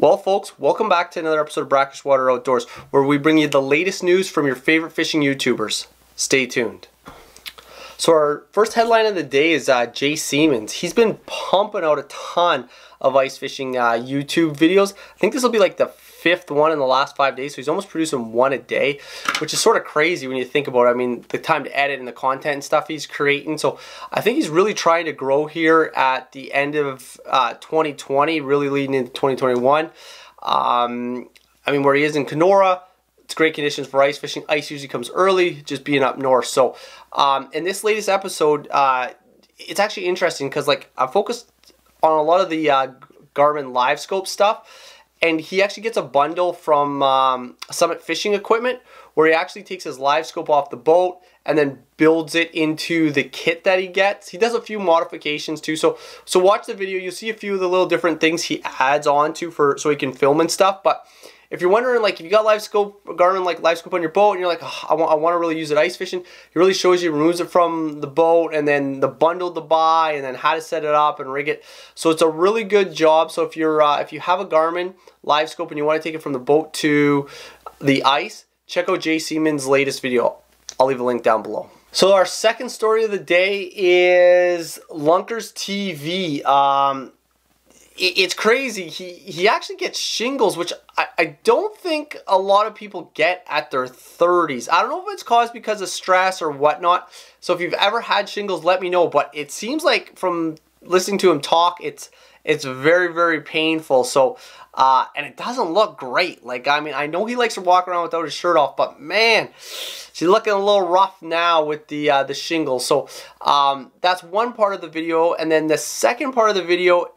Well, folks, welcome back to another episode of Brackish Water Outdoors, where we bring you the latest news from your favorite fishing YouTubers. Stay tuned. So our first headline of the day is Jay Siemens. He's been pumping out a ton of ice fishing YouTube videos. I think this will be like the fifth one in the last 5 days, so he's almost producing one a day, which is sort of crazy when you think about it. I mean, the time to edit and the content and stuff he's creating. So I think he's really trying to grow here at the end of 2020, really leading into 2021. I mean, where he is in Kenora, it's great conditions for ice fishing. Ice usually comes early, just being up north. So in this latest episode, it's actually interesting because like I focused on a lot of the Garmin LiveScope stuff, and he actually gets a bundle from Summit Fishing Equipment where he actually takes his LiveScope off the boat and then builds it into the kit that he gets. He does a few modifications too, so watch the video. You'll see a few of the little different things he adds on to so he can film and stuff. But if you're wondering, like, if you got LiveScope, Garmin like LiveScope on your boat, and you're like, oh, I want to really use it ice fishing, he really shows you, removes it from the boat, and then the bundle to buy, and then how to set it up and rig it. So it's a really good job. So if you're if you have a Garmin LiveScope and you want to take it from the boat to the ice, check out Jay Siemens' latest video. I'll leave a link down below. So our second story of the day is Lunkers TV. It's crazy. He actually gets shingles, which I don't think a lot of people get at their 30s. I don't know if it's caused because of stress or whatnot. So if you've ever had shingles, let me know. But it seems like from listening to him talk, it's very, very painful. So and it doesn't look great. Like, I mean, I know he likes to walk around without his shirt off, but man, she's looking a little rough now with the shingles. So that's one part of the video, and then the second part of the video,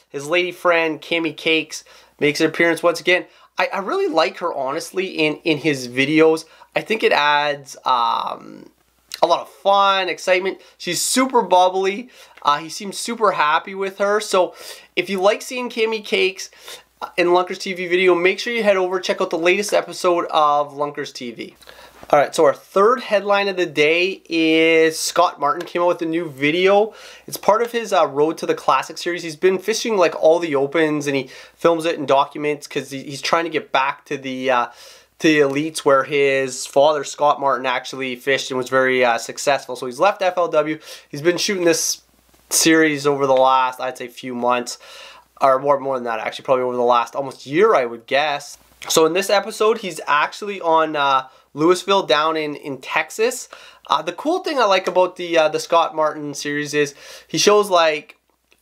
his lady friend Cami Cakes makes an appearance once again. I really like her, honestly, in his videos. I think it adds a lot of fun, excitement. She's super bubbly. He seems super happy with her. So if you like seeing Cami Cakes in Lunkers TV video, make sure you head over, check out the latest episode of Lunkers TV. Alright, so our third headline of the day is Scott Martin came out with a new video. It's part of his Road to the Classic series. He's been fishing like all the opens, and he films it and documents because he's trying to get back to the elites where his father, Scott Martin, actually fished and was very successful. So he's left FLW. He's been shooting this series over the last, I'd say, few months, or more than that, actually, probably over the last almost year, I would guess. So in this episode, he's actually on Louisville down in Texas. The cool thing I like about the Scott Martin series is he shows, like,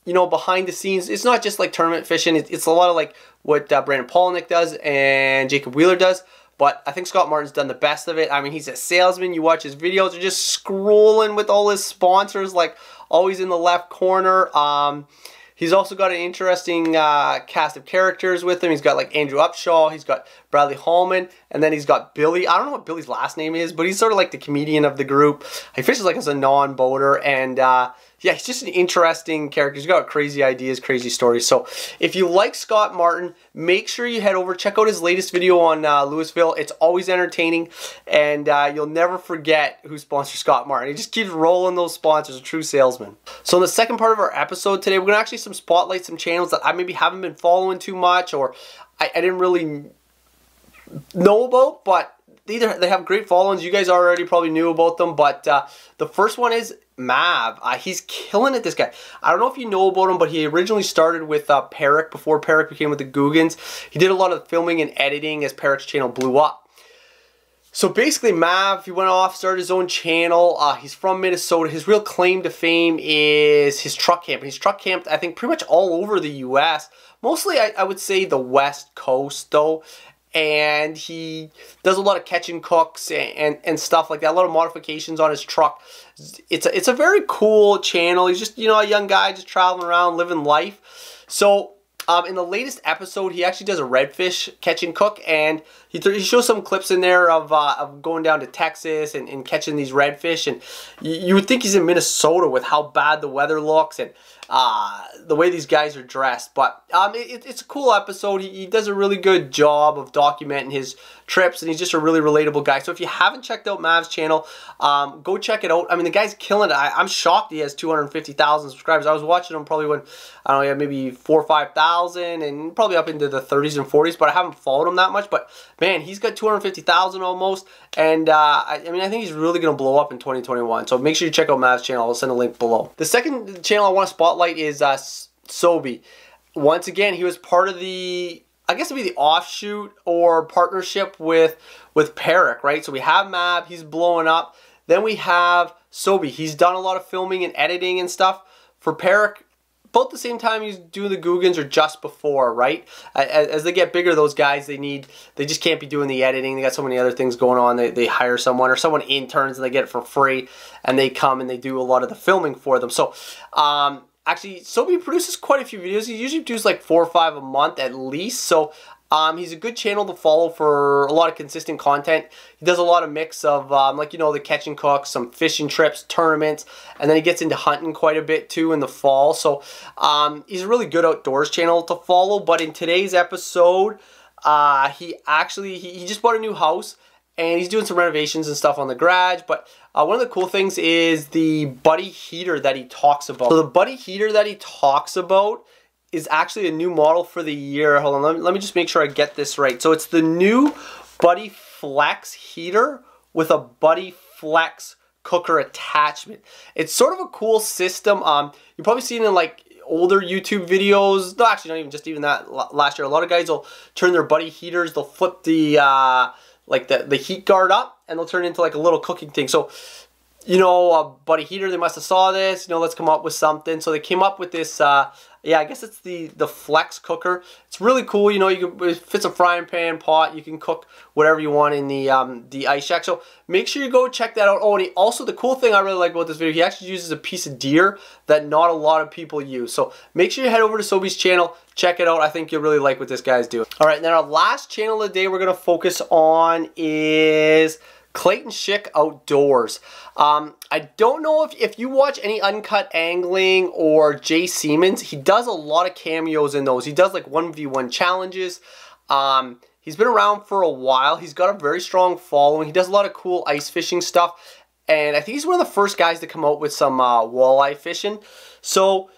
you know, behind the scenes. It's not just like tournament fishing. It's a lot of like what Brandon Palaniuk does and Jacob Wheeler does. But I think Scott Martin's done the best of it. I mean, he's a salesman. You watch his videos, they're just scrolling with all his sponsors, like always in the left corner. He's also got an interesting cast of characters with him. He's got like Andrew Upshaw, he's got Bradley Hallman, and then he's got Billy. I don't know what Billy's last name is, but he's sort of like the comedian of the group. He fishes like as a non-boater, and yeah, he's just an interesting character. He's got crazy ideas, crazy stories. So if you like Scott Martin, make sure you head over, check out his latest video on Louisville. It's always entertaining, and you'll never forget who sponsors Scott Martin. He just keeps rolling those sponsors, a true salesman. So in the second part of our episode today, we're going to actually spotlight some channels that I maybe haven't been following too much, or I didn't really know about, but they have great followings. You guys already probably knew about them, but the first one is Mav. He's killing it, this guy. I don't know if you know about him, but he originally started with Perrick before Perrick became with the Googans. He did a lot of filming and editing as Perrick's channel blew up. So basically, Mav, he went off, started his own channel. He's from Minnesota. His real claim to fame is his truck camping. He's truck camped, I think, pretty much all over the U.S. Mostly, I would say the West Coast, though. And he does a lot of catch and cooks and stuff like that. A lot of modifications on his truck. It's a very cool channel. He's just, you know, a young guy just traveling around, living life. So in the latest episode, he actually does a redfish catch and cook, and he shows some clips in there of going down to Texas and catching these redfish. And you would think he's in Minnesota with how bad the weather looks, and the way these guys are dressed. But it's a cool episode. He does a really good job of documenting his trips, and he's just a really relatable guy. So if you haven't checked out Mav's channel, go check it out. I mean, the guy's killing it. I'm shocked he has 250,000 subscribers. I was watching him probably when, I don't know, he had maybe 4,000 or 5,000, and probably up into the 30s and 40s, but I haven't followed him that much. But man, he's got 250,000 almost, and I mean, I think he's really going to blow up in 2021. So make sure you check out Mav's channel. I'll send a link below. The second channel I want to spotlight is Sobi. Once again, he was part of the, I guess it'd be the offshoot or partnership with Perrick, right? So we have Mav, he's blowing up. Then we have Sobi. He's done a lot of filming and editing and stuff for Perrick. Both the same time he's doing the Googans or just before, right? As they get bigger, those guys, they just can't be doing the editing. They got so many other things going on. They hire someone, or someone interns and they get it for free, and they come and they do a lot of the filming for them. So actually, Sobi produces quite a few videos. He usually does like 4 or 5 a month at least. So he's a good channel to follow for a lot of consistent content. He does a lot of mix of, like, you know, the catch and cook, some fishing trips, tournaments, and then he gets into hunting quite a bit too in the fall. So he's a really good outdoors channel to follow. But in today's episode, he just bought a new house, and he's doing some renovations and stuff on the garage. But one of the cool things is the Buddy heater that he talks about. So the Buddy heater that he talks about is actually a new model for the year. Hold on, let me just make sure I get this right. So it's the new Buddy Flex heater with a Buddy Flex cooker attachment. It's sort of a cool system. You probably seen it in like older YouTube videos. No, actually not even just even that last year. A lot of guys will turn their Buddy heaters, they'll flip the like the heat guard up, and they'll turn it into like a little cooking thing. So, you know, a Buddy heater, they must have saw this, you know, let's come up with something. So they came up with this, yeah, I guess it's the Flex cooker. It's really cool, you know, it fits a frying pan, pot, you can cook whatever you want in the ice shack. So make sure you go check that out. Oh, and also the cool thing I really like about this video, he actually uses a piece of deer that not a lot of people use. So make sure you head over to Sobi's channel, check it out. I think you'll really like what this guy's doing. All right, and then our last channel of the day we're going to focus on is Clayton Schick Outdoors. I don't know if you watch any Uncut Angling or Jay Siemens, he does a lot of cameos in those. He does like 1v1 challenges. He's been around for a while. He's got a very strong following. He does a lot of cool ice fishing stuff. And I think he's one of the first guys to come out with some walleye fishing. So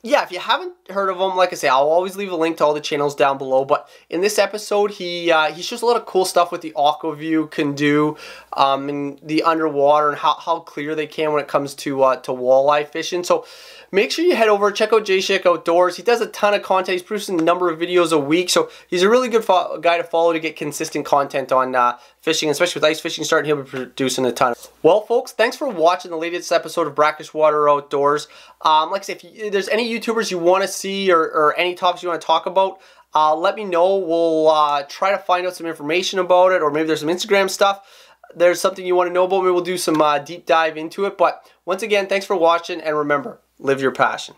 yeah, if you haven't heard of him, like I say, I'll always leave a link to all the channels down below. But in this episode, he shows a lot of cool stuff with the AquaView can do, and the underwater, and how clear they can when it comes to walleye fishing. So make sure you head over, check out Jay Schick Outdoors. He does a ton of content. He's producing a number of videos a week, so he's a really good guy to follow to get consistent content on fishing, especially with ice fishing starting. He'll be producing a ton. Well, folks, thanks for watching the latest episode of Brackish Water Outdoors. Like I say, if there's any YouTubers you want to see or any topics you want to talk about, let me know. We'll try to find out some information about it, or maybe there's some Instagram stuff. There's something you want to know about, maybe we'll do some deep dive into it. But once again, thanks for watching, and remember, live your passion.